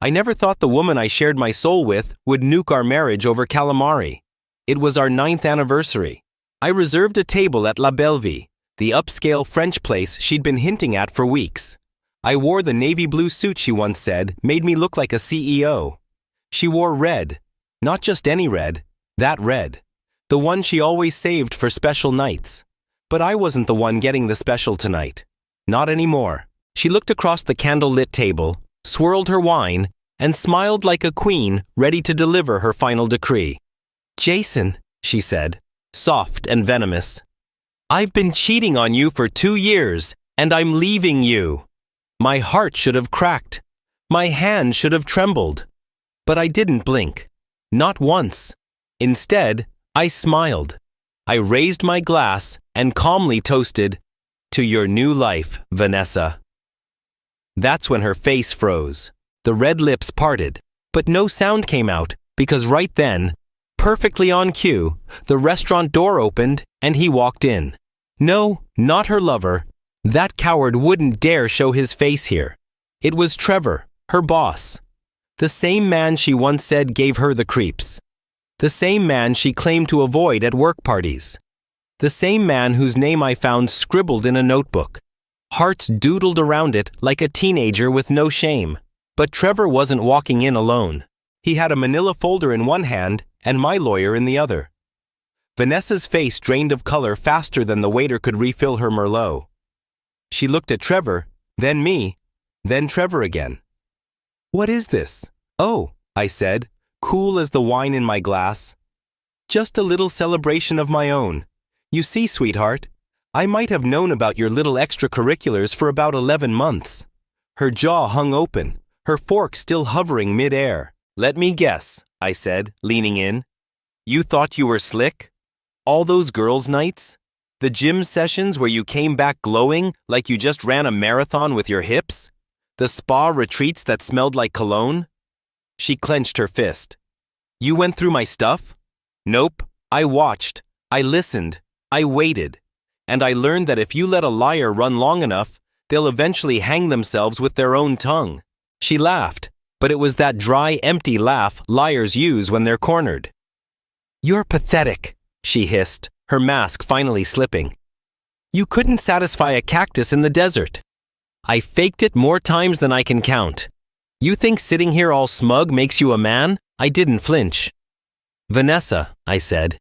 I never thought the woman I shared my soul with would nuke our marriage over calamari. It was our 9th anniversary. I reserved a table at La Bellevue, the upscale French place she'd been hinting at for weeks. I wore the navy blue suit she once said made me look like a CEO. She wore red, not just any red, that red, the one she always saved for special nights. But I wasn't the one getting the special tonight. Not anymore. She looked across the candle-lit table, swirled her wine, and smiled like a queen ready to deliver her final decree. "Jason," she said, soft and venomous, "I've been cheating on you for 2 years, and I'm leaving you." My heart should have cracked. My hand should have trembled. But I didn't blink. Not once. Instead, I smiled. I raised my glass and calmly toasted, "To your new life, Vanessa." That's when her face froze. The red lips parted, but no sound came out because right then, perfectly on cue, the restaurant door opened and he walked in. No, not her lover. That coward wouldn't dare show his face here. It was Trevor, her boss. The same man she once said gave her the creeps. The same man she claimed to avoid at work parties. The same man whose name I found scribbled in a notebook. Hearts doodled around it like a teenager with no shame. But Trevor wasn't walking in alone. He had a manila folder in one hand and my lawyer in the other. Vanessa's face drained of color faster than the waiter could refill her Merlot. She looked at Trevor, then me, then Trevor again. "What is this?" "Oh," I said, cool as the wine in my glass. "Just a little celebration of my own. You see, sweetheart, I might have known about your little extracurriculars for about 11 months. Her jaw hung open, her fork still hovering mid-air. "Let me guess," I said, leaning in. "You thought you were slick? All those girls' nights? The gym sessions where you came back glowing like you just ran a marathon with your hips? The spa retreats that smelled like cologne?" She clenched her fist. "You went through my stuff?" "Nope. I watched. I listened. I waited. And I learned that if you let a liar run long enough, they'll eventually hang themselves with their own tongue." She laughed, but it was that dry, empty laugh liars use when they're cornered. "You're pathetic," she hissed, her mask finally slipping. "You couldn't satisfy a cactus in the desert." I faked it more times than I can count. "You think sitting here all smug makes you a man?" I didn't flinch. "Vanessa," I said,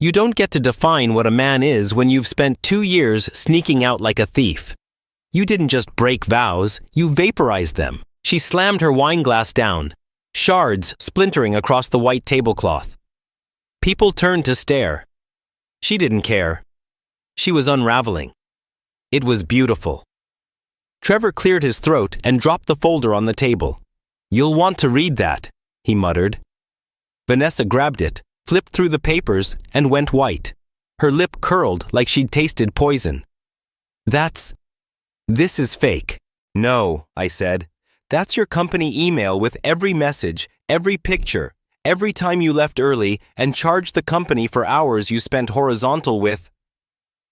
"you don't get to define what a man is when you've spent 2 years sneaking out like a thief. You didn't just break vows, you vaporized them." She slammed her wine glass down, shards splintering across the white tablecloth. People turned to stare. She didn't care. She was unraveling. It was beautiful. Trevor cleared his throat and dropped the folder on the table. "You'll want to read that," he muttered. Vanessa grabbed it, flipped through the papers, and went white. Her lip curled like she'd tasted poison. "This is fake." "No," I said. "That's your company email with every message, every picture, every time you left early and charged the company for hours you spent horizontal with—"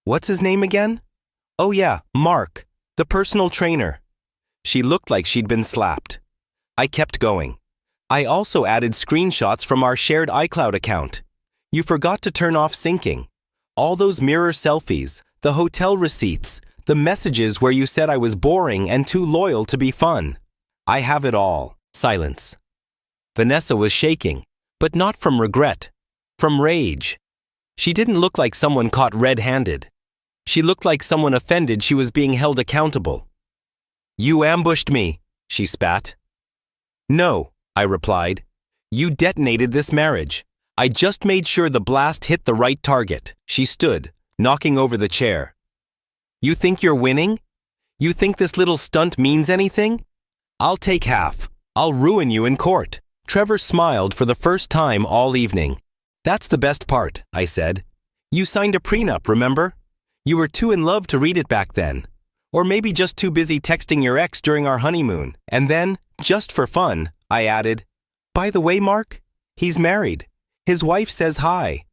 "What's his name again?" "Oh yeah, Mark, the personal trainer." She looked like she'd been slapped. I kept going. "I also added screenshots from our shared iCloud account. You forgot to turn off syncing. All those mirror selfies, the hotel receipts, the messages where you said I was boring and too loyal to be fun. I have it all." Silence. Vanessa was shaking, but not from regret, from rage. She didn't look like someone caught red-handed. She looked like someone offended she was being held accountable. "You ambushed me," she spat. "No," I replied. "You detonated this marriage. I just made sure the blast hit the right target." She stood, knocking over the chair. "You think you're winning? You think this little stunt means anything? I'll take half. I'll ruin you in court." Trevor smiled for the first time all evening. "That's the best part," I said. "You signed a prenup, remember? You were too in love to read it back then. Or maybe just too busy texting your ex during our honeymoon. And then, just for fun, I added, 'By the way, Mark, he's married. His wife says hi.'"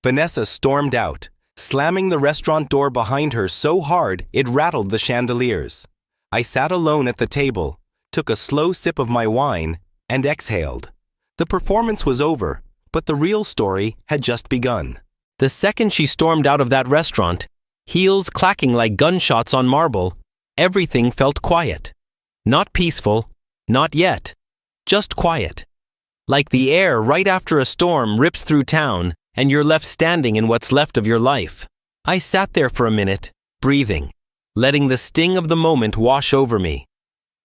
Vanessa stormed out, slamming the restaurant door behind her so hard it rattled the chandeliers. I sat alone at the table, took a slow sip of my wine, and exhaled. The performance was over, but the real story had just begun. The second she stormed out of that restaurant, heels clacking like gunshots on marble, everything felt quiet. Not peaceful, not yet. Just quiet. Like the air right after a storm rips through town and you're left standing in what's left of your life. I sat there for a minute, breathing, letting the sting of the moment wash over me.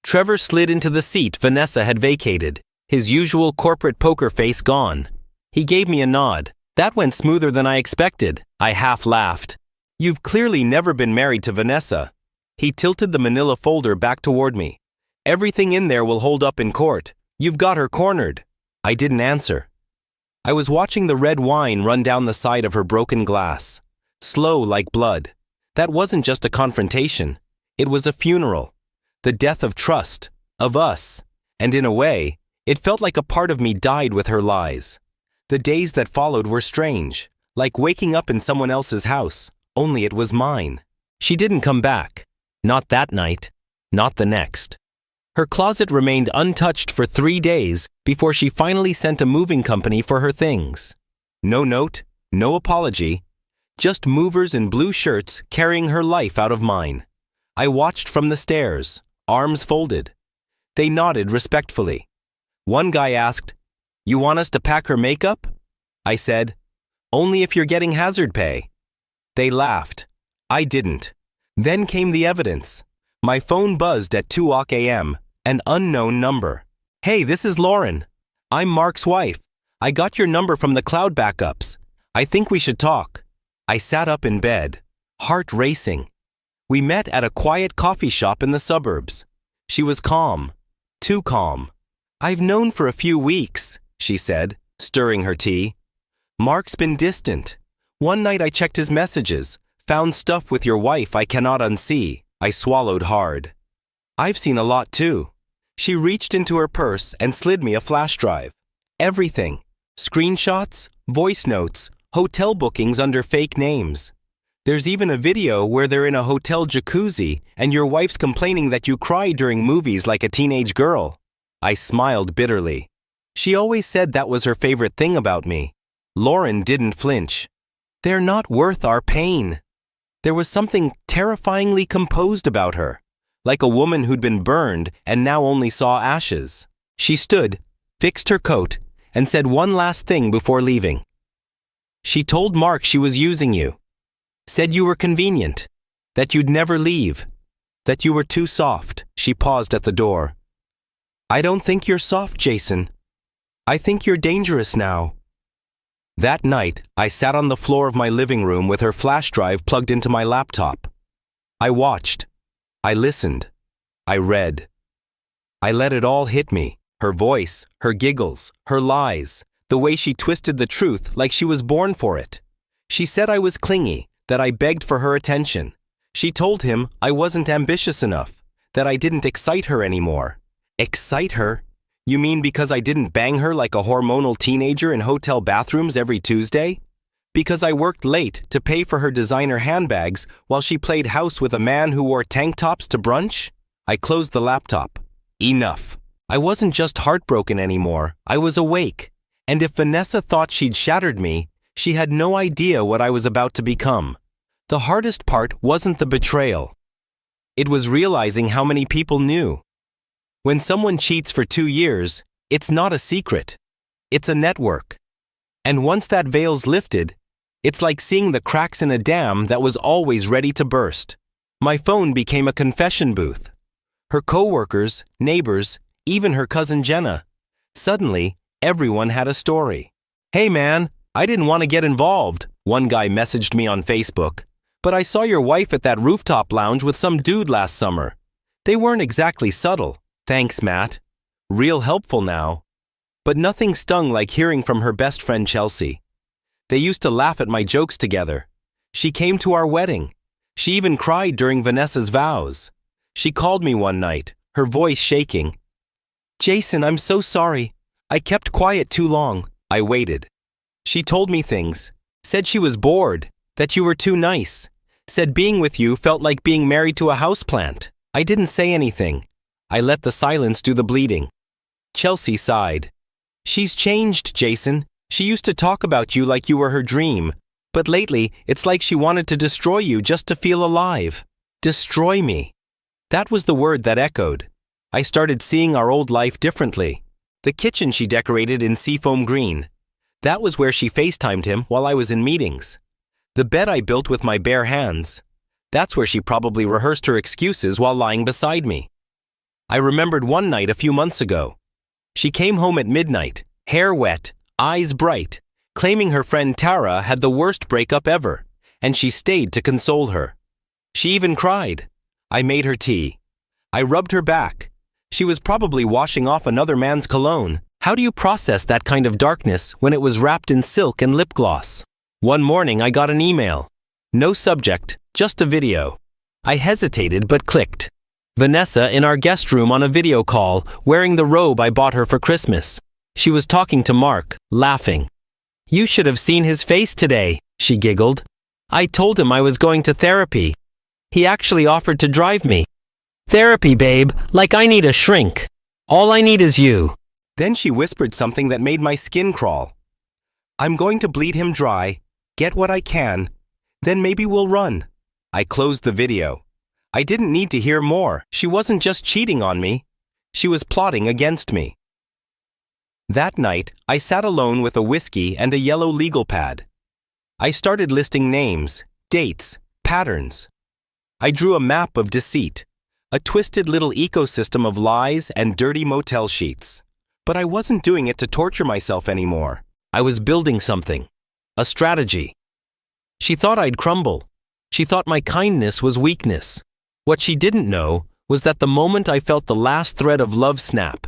Trevor slid into the seat Vanessa had vacated, his usual corporate poker face gone. He gave me a nod. That went smoother than I expected. I half laughed. You've clearly never been married to Vanessa. He tilted the manila folder back toward me. Everything in there will hold up in court. You've got her cornered. I didn't answer. I was watching the red wine run down the side of her broken glass. Slow like blood. That wasn't just a confrontation. It was a funeral. The death of trust. Of us. And in a way, it felt like a part of me died with her lies. The days that followed were strange. Like waking up in someone else's house. Only it was mine. She didn't come back. Not that night. Not the next. Her closet remained untouched for 3 days before she finally sent a moving company for her things. No note, no apology, just movers in blue shirts carrying her life out of mine. I watched from the stairs, arms folded. They nodded respectfully. One guy asked, "You want us to pack her makeup?" I said, "Only if you're getting hazard pay." They laughed. I didn't. Then came the evidence. My phone buzzed at 2 a.m., an unknown number. "Hey, this is Lauren. I'm Mark's wife. I got your number from the cloud backups. I think we should talk." I sat up in bed, heart racing. We met at a quiet coffee shop in the suburbs. She was calm. Too calm. "I've known for a few weeks," she said, stirring her tea. "Mark's been distant. One night I checked his messages, found stuff with your wife I cannot unsee." I swallowed hard. "I've seen a lot too." She reached into her purse and slid me a flash drive. Everything. Screenshots, voice notes, hotel bookings under fake names. There's even a video where they're in a hotel jacuzzi and your wife's complaining that you cry during movies like a teenage girl. I smiled bitterly. She always said that was her favorite thing about me. Lauren didn't flinch. "They're not worth our pain." There was something terrifyingly composed about her, like a woman who'd been burned and now only saw ashes. She stood, fixed her coat, and said one last thing before leaving. "She told Mark she was using you. Said you were convenient, that you'd never leave, that you were too soft." She paused at the door. "I don't think you're soft, Jason. I think you're dangerous now." That night, I sat on the floor of my living room with her flash drive plugged into my laptop. I watched. I listened. I read. I let it all hit me. Her voice, her giggles, her lies, the way she twisted the truth like she was born for it. She said I was clingy, that I begged for her attention. She told him I wasn't ambitious enough, that I didn't excite her anymore. Excite her? You mean because I didn't bang her like a hormonal teenager in hotel bathrooms every Tuesday? Because I worked late to pay for her designer handbags while she played house with a man who wore tank tops to brunch? I closed the laptop. Enough. I wasn't just heartbroken anymore. I was awake. And if Vanessa thought she'd shattered me, she had no idea what I was about to become. The hardest part wasn't the betrayal. It was realizing how many people knew. When someone cheats for 2 years, it's not a secret. It's a network. And once that veil's lifted, it's like seeing the cracks in a dam that was always ready to burst. My phone became a confession booth. Her coworkers, neighbors, even her cousin Jenna. Suddenly, everyone had a story. "Hey man, I didn't want to get involved," one guy messaged me on Facebook. "But I saw your wife at that rooftop lounge with some dude last summer. They weren't exactly subtle. Thanks, Matt. Real helpful now." But nothing stung like hearing from her best friend Chelsea. They used to laugh at my jokes together. She came to our wedding. She even cried during Vanessa's vows. She called me one night, her voice shaking. "Jason, I'm so sorry. I kept quiet too long." I waited. She told me things. Said she was bored, that you were too nice. Said being with you felt like being married to a houseplant. I didn't say anything. I let the silence do the bleeding. Chelsea sighed. She's changed, Jason. She used to talk about you like you were her dream, but lately it's like she wanted to destroy you just to feel alive. Destroy me. That was the word that echoed. I started seeing our old life differently. The kitchen she decorated in seafoam green. That was where she FaceTimed him while I was in meetings. The bed I built with my bare hands. That's where she probably rehearsed her excuses while lying beside me. I remembered one night a few months ago. She came home at midnight, hair wet, eyes bright, claiming her friend Tara had the worst breakup ever, and she stayed to console her. She even cried. I made her tea. I rubbed her back. She was probably washing off another man's cologne. How do you process that kind of darkness when it was wrapped in silk and lip gloss? One morning I got an email. No subject, just a video. I hesitated but clicked. Vanessa in our guest room on a video call, wearing the robe I bought her for Christmas. She was talking to Mark, laughing. You should have seen his face today, she giggled. I told him I was going to therapy. He actually offered to drive me. Therapy, babe, like I need a shrink. All I need is you. Then she whispered something that made my skin crawl. I'm going to bleed him dry, get what I can, then maybe we'll run. I closed the video. I didn't need to hear more. She wasn't just cheating on me. She was plotting against me. That night, I sat alone with a whiskey and a yellow legal pad. I started listing names, dates, patterns. I drew a map of deceit, a twisted little ecosystem of lies and dirty motel sheets. But I wasn't doing it to torture myself anymore. I was building something, a strategy. She thought I'd crumble. She thought my kindness was weakness. What she didn't know was that the moment I felt the last thread of love snap,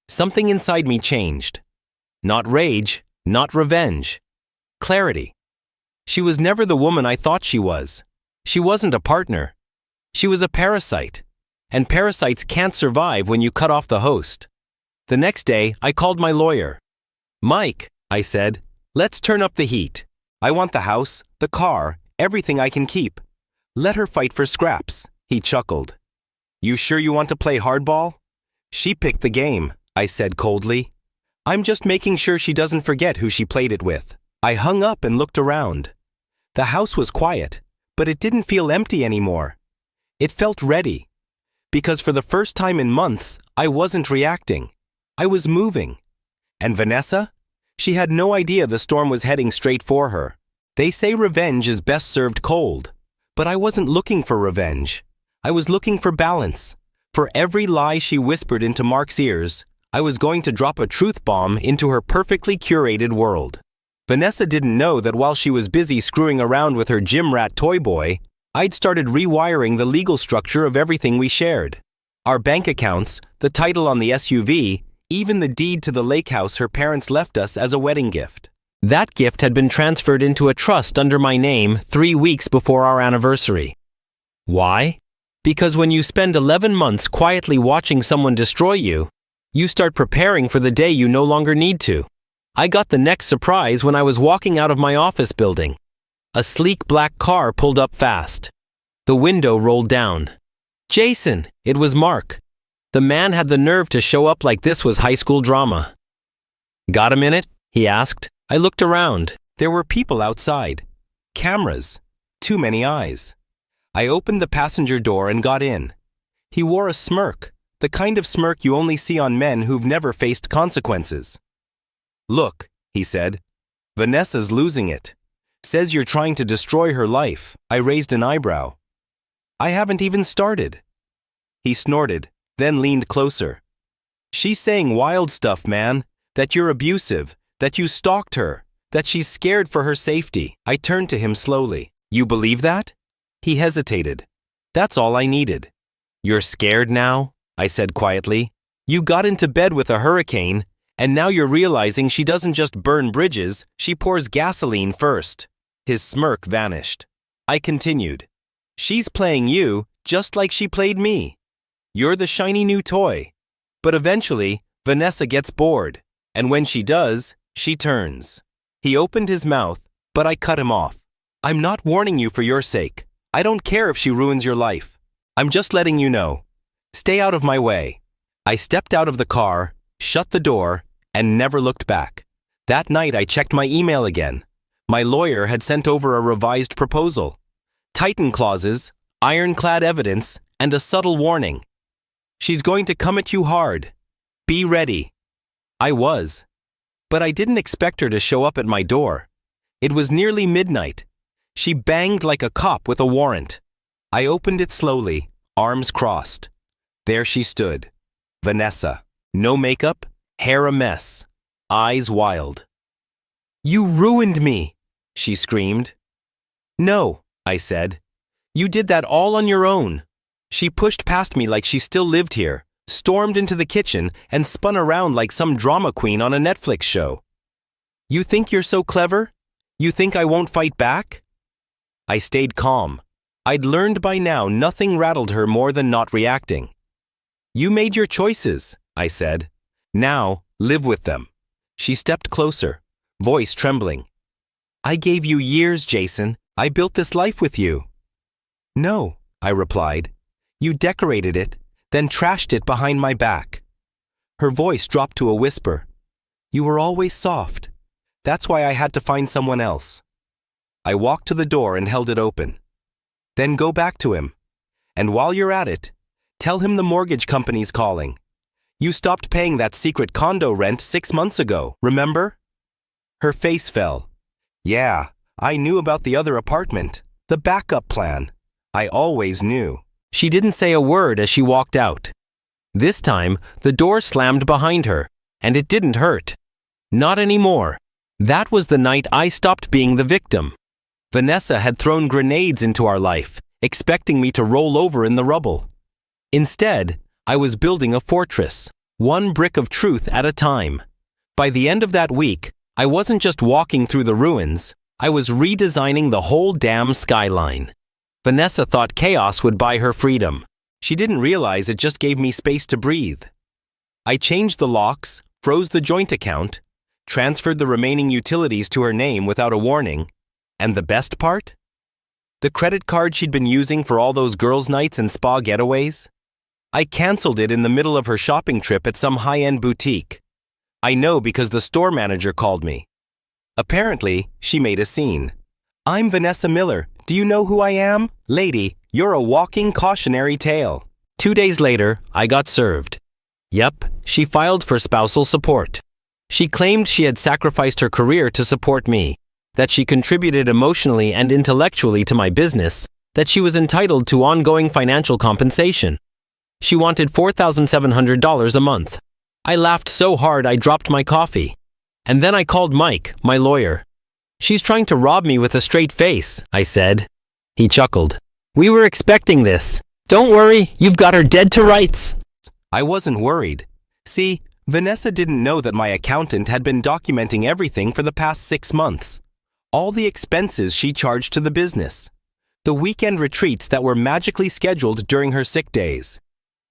something inside me changed. Not rage, not revenge. Clarity. She was never the woman I thought she was. She wasn't a partner. She was a parasite. And parasites can't survive when you cut off the host. The next day, I called my lawyer. Mike, I said, let's turn up the heat. I want the house, the car, everything I can keep. Let her fight for scraps. He chuckled. You sure you want to play hardball? She picked the game, I said coldly. I'm just making sure she doesn't forget who she played it with. I hung up and looked around. The house was quiet, but it didn't feel empty anymore. It felt ready. Because for the first time in months, I wasn't reacting. I was moving. And Vanessa? She had no idea the storm was heading straight for her. They say revenge is best served cold. But I wasn't looking for revenge. I was looking for balance. For every lie she whispered into Mark's ears, I was going to drop a truth bomb into her perfectly curated world. Vanessa didn't know that while she was busy screwing around with her gym rat toy boy, I'd started rewiring the legal structure of everything we shared. Our bank accounts, the title on the SUV, even the deed to the lake house her parents left us as a wedding gift. That gift had been transferred into a trust under my name 3 weeks before our anniversary. Why? Because when you spend 11 months quietly watching someone destroy you, you start preparing for the day you no longer need to. I got the next surprise when I was walking out of my office building. A sleek black car pulled up fast. The window rolled down. Jason, it was Mark. The man had the nerve to show up like this was high school drama. Got a minute? He asked. I looked around. There were people outside. Cameras. Too many eyes. I opened the passenger door and got in. He wore a smirk, the kind of smirk you only see on men who've never faced consequences. Look, he said. Vanessa's losing it. Says you're trying to destroy her life. I raised an eyebrow. I haven't even started. He snorted, then leaned closer. She's saying wild stuff, man. That you're abusive, that you stalked her, that she's scared for her safety. I turned to him slowly. You believe that? He hesitated. That's all I needed. You're scared now? I said quietly. You got into bed with a hurricane, and now you're realizing she doesn't just burn bridges, she pours gasoline first. His smirk vanished. I continued. She's playing you just like she played me. You're the shiny new toy. But eventually, Vanessa gets bored, and when she does, she turns. He opened his mouth, but I cut him off. I'm not warning you for your sake. I don't care if she ruins your life. I'm just letting you know. Stay out of my way. I stepped out of the car, shut the door, and never looked back. That night I checked my email again. My lawyer had sent over a revised proposal. Titan clauses, ironclad evidence, and a subtle warning. She's going to come at you hard. Be ready. I was. But I didn't expect her to show up at my door. It was nearly midnight. She banged like a cop with a warrant. I opened it slowly, arms crossed. There she stood. Vanessa. No makeup, hair a mess, eyes wild. "You ruined me," she screamed. "No," I said. "You did that all on your own." She pushed past me like she still lived here, stormed into the kitchen, and spun around like some drama queen on a Netflix show. "You think you're so clever? You think I won't fight back?" I stayed calm. I'd learned by now nothing rattled her more than not reacting. "You made your choices," I said. "Now, live with them." She stepped closer, voice trembling. "I gave you years, Jason. I built this life with you." "No," I replied. "You decorated it, then trashed it behind my back." Her voice dropped to a whisper. "You were always soft. That's why I had to find someone else." I walked to the door and held it open. "Then go back to him. And while you're at it, tell him the mortgage company's calling. You stopped paying that secret condo rent 6 months ago, remember?" Her face fell. "Yeah, I knew about the other apartment, the backup plan. I always knew." She didn't say a word as she walked out. This time, the door slammed behind her, and it didn't hurt. Not anymore. That was the night I stopped being the victim. Vanessa had thrown grenades into our life, expecting me to roll over in the rubble. Instead, I was building a fortress, one brick of truth at a time. By the end of that week, I wasn't just walking through the ruins, I was redesigning the whole damn skyline. Vanessa thought chaos would buy her freedom. She didn't realize it just gave me space to breathe. I changed the locks, froze the joint account, transferred the remaining utilities to her name without a warning. And the best part? The credit card she'd been using for all those girls' nights and spa getaways? I canceled it in the middle of her shopping trip at some high-end boutique. I know because the store manager called me. Apparently, she made a scene. "I'm Vanessa Miller. Do you know who I am? Lady, you're a walking cautionary tale." 2 days later, I got served. Yep, she filed for spousal support. She claimed she had sacrificed her career to support me, that she contributed emotionally and intellectually to my business, that she was entitled to ongoing financial compensation. She wanted $4,700 a month. I laughed so hard I dropped my coffee. And then I called Mike, my lawyer. "She's trying to rob me with a straight face," I said. He chuckled. "We were expecting this. Don't worry, you've got her dead to rights." I wasn't worried. See, Vanessa didn't know that my accountant had been documenting everything for the past 6 months. All the expenses she charged to the business. The weekend retreats that were magically scheduled during her sick days.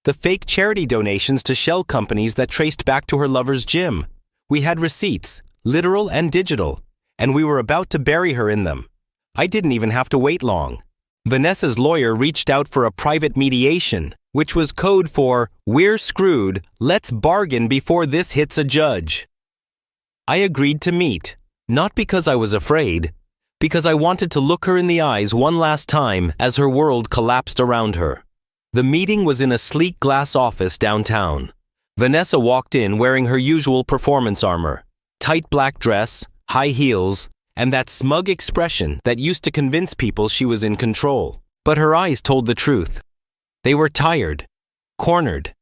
The fake charity donations to shell companies that traced back to her lover's gym. We had receipts, literal and digital, and we were about to bury her in them. I didn't even have to wait long. Vanessa's lawyer reached out for a private mediation, which was code for, "We're screwed, let's bargain before this hits a judge." I agreed to meet, not because I was afraid, because I wanted to look her in the eyes one last time as her world collapsed around her. The meeting was in a sleek glass office downtown. Vanessa walked in wearing her usual performance armor, tight black dress, high heels, and that smug expression that used to convince people she was in control. But her eyes told the truth. They were tired, cornered.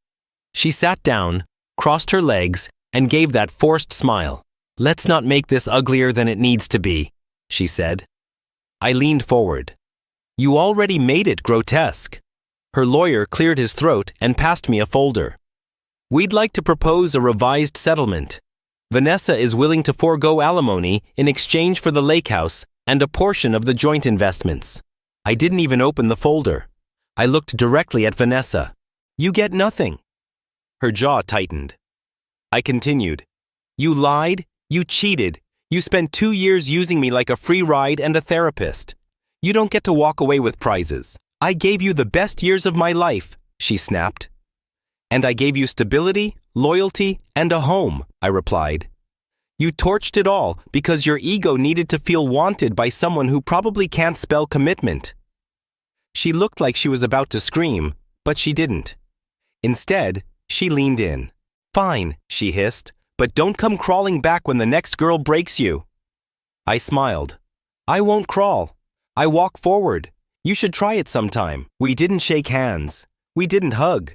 She sat down, crossed her legs, and gave that forced smile. "Let's not make this uglier than it needs to be," she said. I leaned forward. "You already made it grotesque." Her lawyer cleared his throat and passed me a folder. "We'd like to propose a revised settlement. Vanessa is willing to forego alimony in exchange for the lake house and a portion of the joint investments." I didn't even open the folder. I looked directly at Vanessa. "You get nothing." Her jaw tightened. I continued. "You lied, you cheated, you spent 2 years using me like a free ride and a therapist. You don't get to walk away with prizes. I gave you the best years of my life," she snapped. And I gave you stability, loyalty, and a home, I replied. You torched it all because your ego needed to feel wanted by someone who probably can't spell commitment. She looked like she was about to scream, but she didn't. Instead, she leaned in. Fine, she hissed, but don't come crawling back when the next girl breaks you. I smiled. I won't crawl. I walk forward. You should try it sometime. We didn't shake hands. We didn't hug.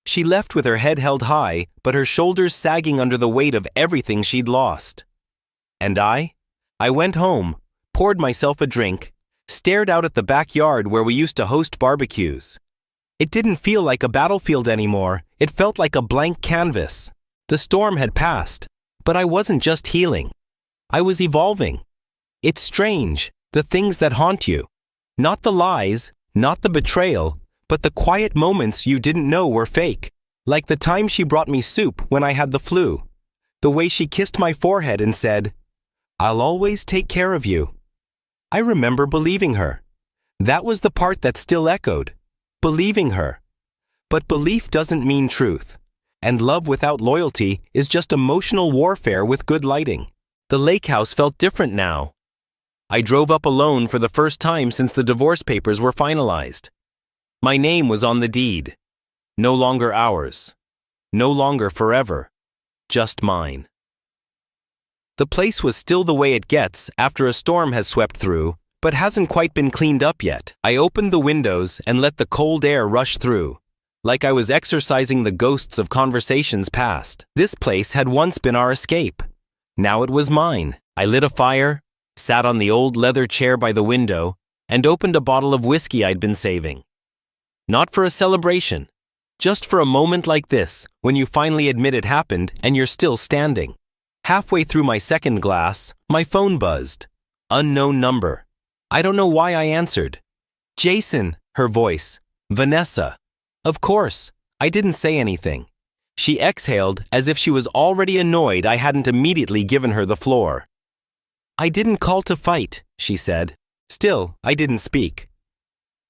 She left with her head held high, but her shoulders sagging under the weight of everything she'd lost. And I went home, poured myself a drink, stared out at the backyard where we used to host barbecues. It didn't feel like a battlefield anymore. It felt like a blank canvas. The storm had passed, but I wasn't just healing. I was evolving. It's strange, the things that haunt you. Not the lies, not the betrayal, but the quiet moments you didn't know were fake. Like the time she brought me soup when I had the flu. The way she kissed my forehead and said, "I'll always take care of you." I remember believing her. That was the part that still echoed. Believing her. But belief doesn't mean truth. And love without loyalty is just emotional warfare with good lighting. The lake house felt different now. I drove up alone for the first time since the divorce papers were finalized. My name was on the deed. No longer ours. No longer forever. Just mine. The place was still the way it gets after a storm has swept through, but hasn't quite been cleaned up yet. I opened the windows and let the cold air rush through, like I was exorcising the ghosts of conversations past. This place had once been our escape. Now it was mine. I lit a fire, sat on the old leather chair by the window, and opened a bottle of whiskey I'd been saving. Not for a celebration, just for a moment like this, when you finally admit it happened and you're still standing. Halfway through my second glass, my phone buzzed. Unknown number. I don't know why I answered. Jason, her voice. Vanessa. Of course, I didn't say anything. She exhaled as if she was already annoyed I hadn't immediately given her the floor. I didn't call to fight, she said. Still, I didn't speak.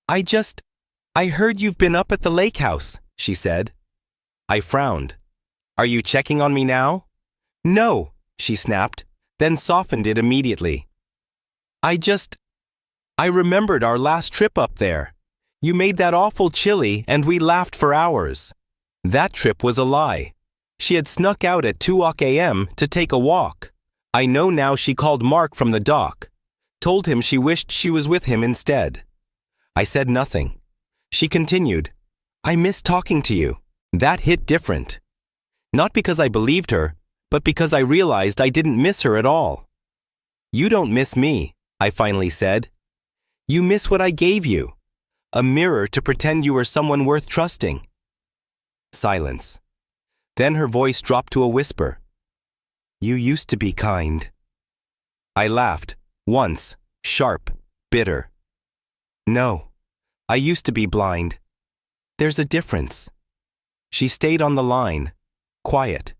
I heard you've been up at the lake house, she said. I frowned. Are you checking on me now? No, she snapped, then softened it immediately. I remembered our last trip up there. You made that awful chili and we laughed for hours. That trip was a lie. She had snuck out at 2 a.m. to take a walk. I know now she called Mark from the dock, told him she wished she was with him instead. I said nothing. She continued, I miss talking to you. That hit different. Not because I believed her, but because I realized I didn't miss her at all. You don't miss me, I finally said. You miss what I gave you. A mirror to pretend you were someone worth trusting. Silence. Then her voice dropped to a whisper. You used to be kind. I laughed, once, sharp, bitter. No, I used to be blind. There's a difference. She stayed on the line, quiet.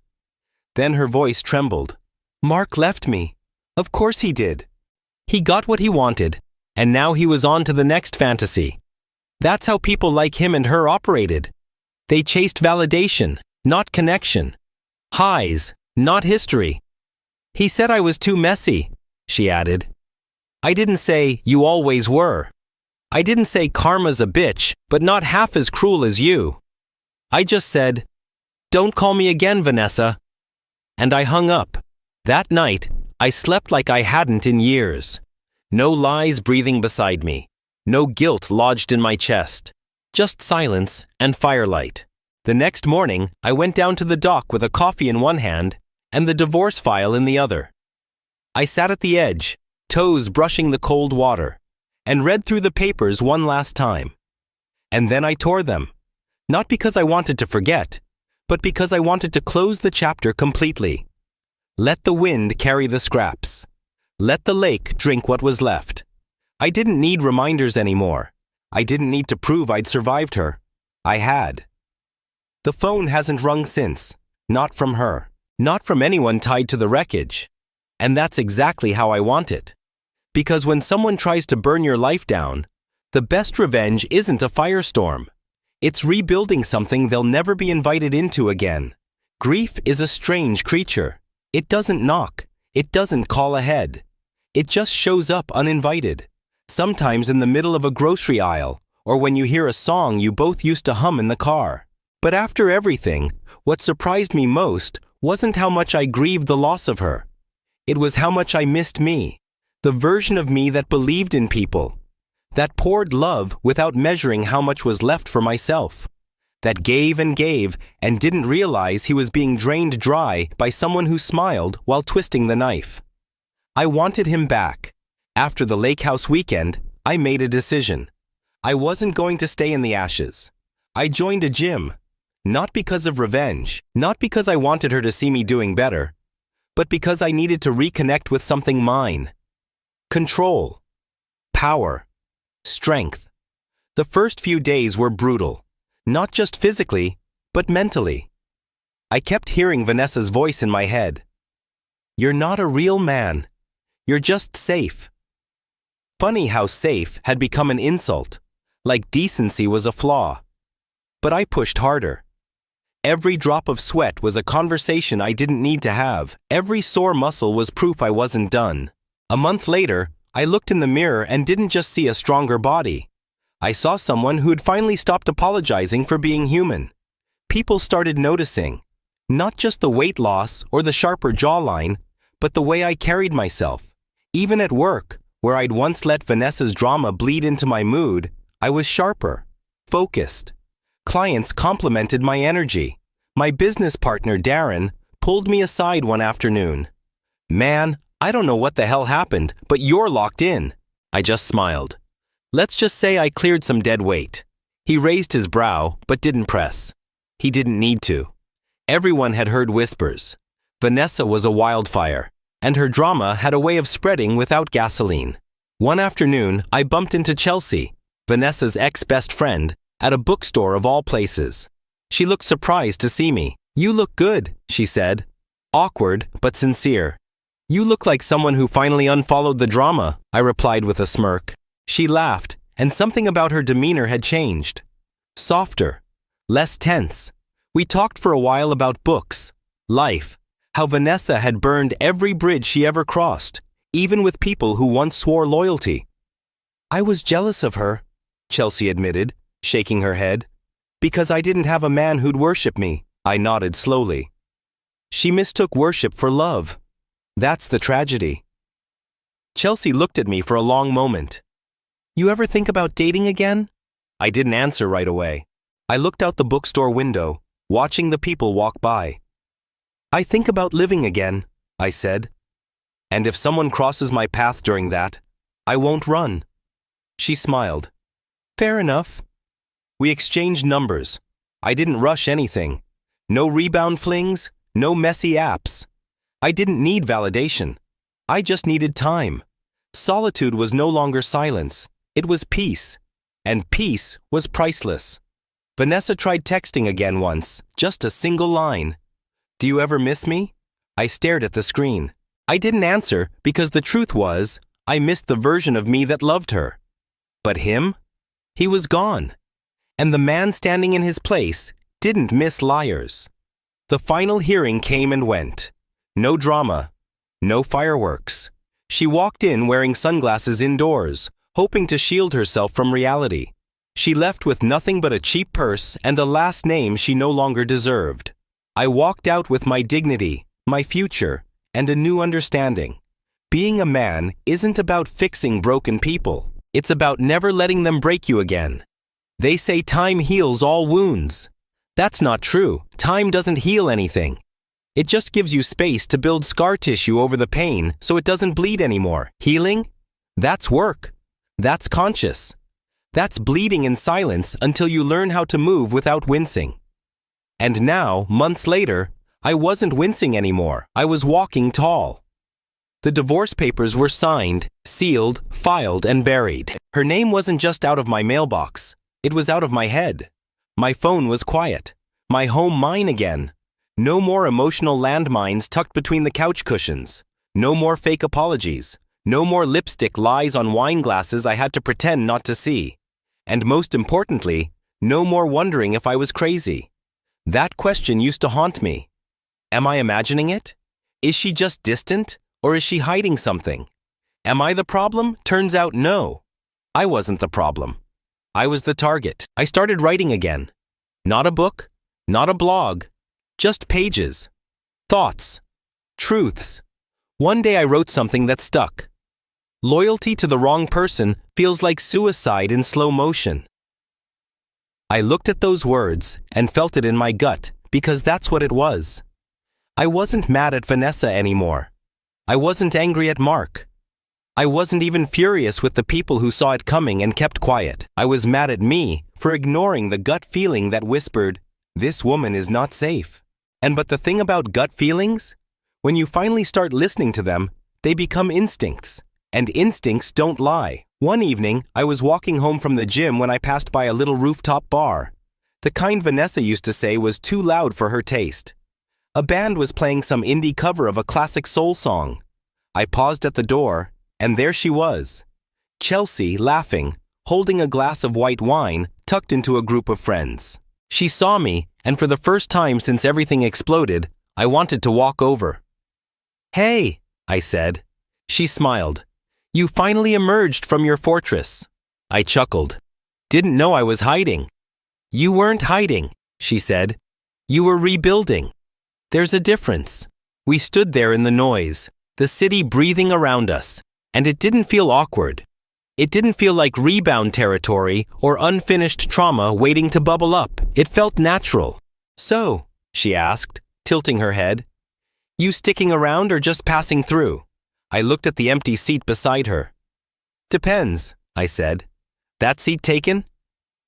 Then her voice trembled. Mark left me. Of course he did. He got what he wanted, and now he was on to the next fantasy. That's how people like him and her operated. They chased validation, not connection. Highs, not history. He said I was too messy, she added. I didn't say you always were. I didn't say karma's a bitch, but not half as cruel as you. I just said, don't call me again, Vanessa. And I hung up. That night, I slept like I hadn't in years. No lies breathing beside me. No guilt lodged in my chest. Just silence and firelight. The next morning, I went down to the dock with a coffee in one hand and the divorce file in the other. I sat at the edge, toes brushing the cold water, and read through the papers one last time. And then I tore them. Not because I wanted to forget, but because I wanted to close the chapter completely. Let the wind carry the scraps. Let the lake drink what was left. I didn't need reminders anymore. I didn't need to prove I'd survived her. I had. The phone hasn't rung since. Not from her. Not from anyone tied to the wreckage. And that's exactly how I want it. Because when someone tries to burn your life down, the best revenge isn't a firestorm. It's rebuilding something they'll never be invited into again. Grief is a strange creature. It doesn't knock. It doesn't call ahead. It just shows up uninvited. Sometimes in the middle of a grocery aisle, or when you hear a song you both used to hum in the car. But after everything, what surprised me most wasn't how much I grieved the loss of her. It was how much I missed me, the version of me that believed in people, that poured love without measuring how much was left for myself, that gave and didn't realize he was being drained dry by someone who smiled while twisting the knife. I wanted him back. After the lake house weekend, I made a decision. I wasn't going to stay in the ashes. I joined a gym, not because of revenge, not because I wanted her to see me doing better, but because I needed to reconnect with something mine. Control, power, strength. The first few days were brutal, not just physically, but mentally. I kept hearing Vanessa's voice in my head. You're not a real man. You're just safe. Funny how safe had become an insult, like decency was a flaw. But I pushed harder. Every drop of sweat was a conversation I didn't need to have. Every sore muscle was proof I wasn't done. A month later, I looked in the mirror and didn't just see a stronger body. I saw someone who had finally stopped apologizing for being human. People started noticing, not just the weight loss or the sharper jawline, but the way I carried myself. Even at work, where I'd once let Vanessa's drama bleed into my mood, I was sharper, focused. Clients complimented my energy. My business partner, Darren, pulled me aside one afternoon. Man, I don't know what the hell happened, but you're locked in. I just smiled. Let's just say I cleared some dead weight. He raised his brow, but didn't press. He didn't need to. Everyone had heard whispers. Vanessa was a wildfire, and her drama had a way of spreading without gasoline. One afternoon, I bumped into Chelsea, Vanessa's ex-best friend, at a bookstore of all places. She looked surprised to see me. You look good, she said. Awkward, but sincere. You look like someone who finally unfollowed the drama, I replied with a smirk. She laughed, and something about her demeanor had changed. Softer, less tense. We talked for a while about books, life, how Vanessa had burned every bridge she ever crossed, even with people who once swore loyalty. I was jealous of her, Chelsea admitted, shaking her head, because I didn't have a man who'd worship me. I nodded slowly. She mistook worship for love. That's the tragedy. Chelsea looked at me for a long moment. You ever think about dating again? I didn't answer right away. I looked out the bookstore window, watching the people walk by. I think about living again, I said. And if someone crosses my path during that, I won't run. She smiled. Fair enough. We exchanged numbers. I didn't rush anything. No rebound flings, no messy apps. I didn't need validation. I just needed time. Solitude was no longer silence. It was peace. And peace was priceless. Vanessa tried texting again once, just a single line. Do you ever miss me? I stared at the screen. I didn't answer because the truth was, I missed the version of me that loved her. But him? He was gone. And the man standing in his place didn't miss liars. The final hearing came and went. No drama. No fireworks. She walked in wearing sunglasses indoors, hoping to shield herself from reality. She left with nothing but a cheap purse and a last name she no longer deserved. I walked out with my dignity, my future, and a new understanding. Being a man isn't about fixing broken people. It's about never letting them break you again. They say time heals all wounds. That's not true. Time doesn't heal anything. It just gives you space to build scar tissue over the pain so it doesn't bleed anymore. Healing? That's work. That's conscious. That's bleeding in silence until you learn how to move without wincing. And now, months later, I wasn't wincing anymore. I was walking tall. The divorce papers were signed, sealed, filed, and buried. Her name wasn't just out of my mailbox. It was out of my head. My phone was quiet. My home mine again. No more emotional landmines tucked between the couch cushions. No more fake apologies. No more lipstick lies on wine glasses I had to pretend not to see. And most importantly, No more wondering if I was crazy. That question used to haunt me. Am I imagining it? Is she just distant, or is she hiding something? Am I the problem? Turns out no. I wasn't the problem. I was the target. I started writing again. Not a book, not a blog, just pages, thoughts, truths. One day I wrote something that stuck. Loyalty to the wrong person feels like suicide in slow motion. I looked at those words and felt it in my gut because that's what it was. I wasn't mad at Vanessa anymore. I wasn't angry at Mark. I wasn't even furious with the people who saw it coming and kept quiet. I was mad at me for ignoring the gut feeling that whispered, "This woman is not safe." But the thing about gut feelings? When you finally start listening to them, they become instincts. And instincts don't lie. One evening, I was walking home from the gym when I passed by a little rooftop bar. The kind Vanessa used to say was too loud for her taste. A band was playing some indie cover of a classic soul song. I paused at the door, and there she was. Chelsea, laughing, holding a glass of white wine, tucked into a group of friends. She saw me, and for the first time since everything exploded, I wanted to walk over. "Hey," I said. She smiled. "You finally emerged from your fortress." I chuckled. "Didn't know I was hiding." "You weren't hiding," she said. "You were rebuilding. There's a difference." We stood there in the noise, the city breathing around us, and it didn't feel awkward. It didn't feel like rebound territory or unfinished trauma waiting to bubble up. It felt natural. "So," she asked, tilting her head, "you sticking around or just passing through?" I looked at the empty seat beside her. "Depends," I said. "That seat taken?"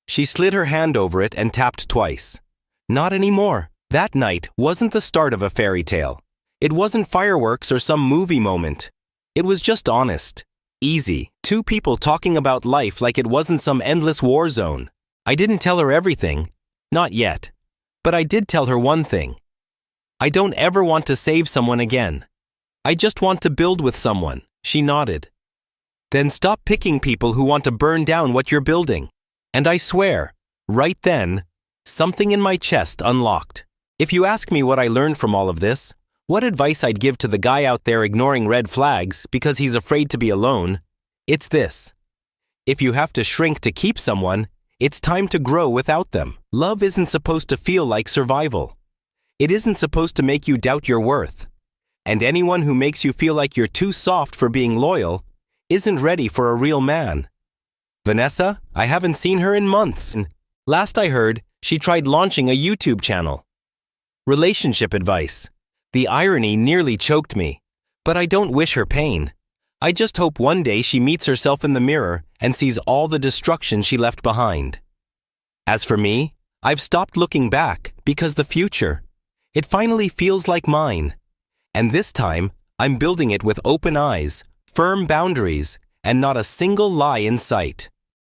She slid her hand over it and tapped twice. "Not anymore." That night wasn't the start of a fairy tale. It wasn't fireworks or some movie moment. It was just honest. Easy. Two people talking about life like it wasn't some endless war zone. I didn't tell her everything. Not yet. But I did tell her one thing. I don't ever want to save someone again. I just want to build with someone. She nodded. Then stop picking people who want to burn down what you're building. And I swear, right then, something in my chest unlocked. If you ask me what I learned from all of this, what advice I'd give to the guy out there ignoring red flags because he's afraid to be alone, it's this. If you have to shrink to keep someone, it's time to grow without them. Love isn't supposed to feel like survival. It isn't supposed to make you doubt your worth. And anyone who makes you feel like you're too soft for being loyal isn't ready for a real man. Vanessa, I haven't seen her in months. Last I heard, she tried launching a YouTube channel. Relationship advice. The irony nearly choked me, but I don't wish her pain. I just hope one day she meets herself in the mirror and sees all the destruction she left behind. As for me, I've stopped looking back because the future, it finally feels like mine. And this time, I'm building it with open eyes, firm boundaries, and not a single lie in sight.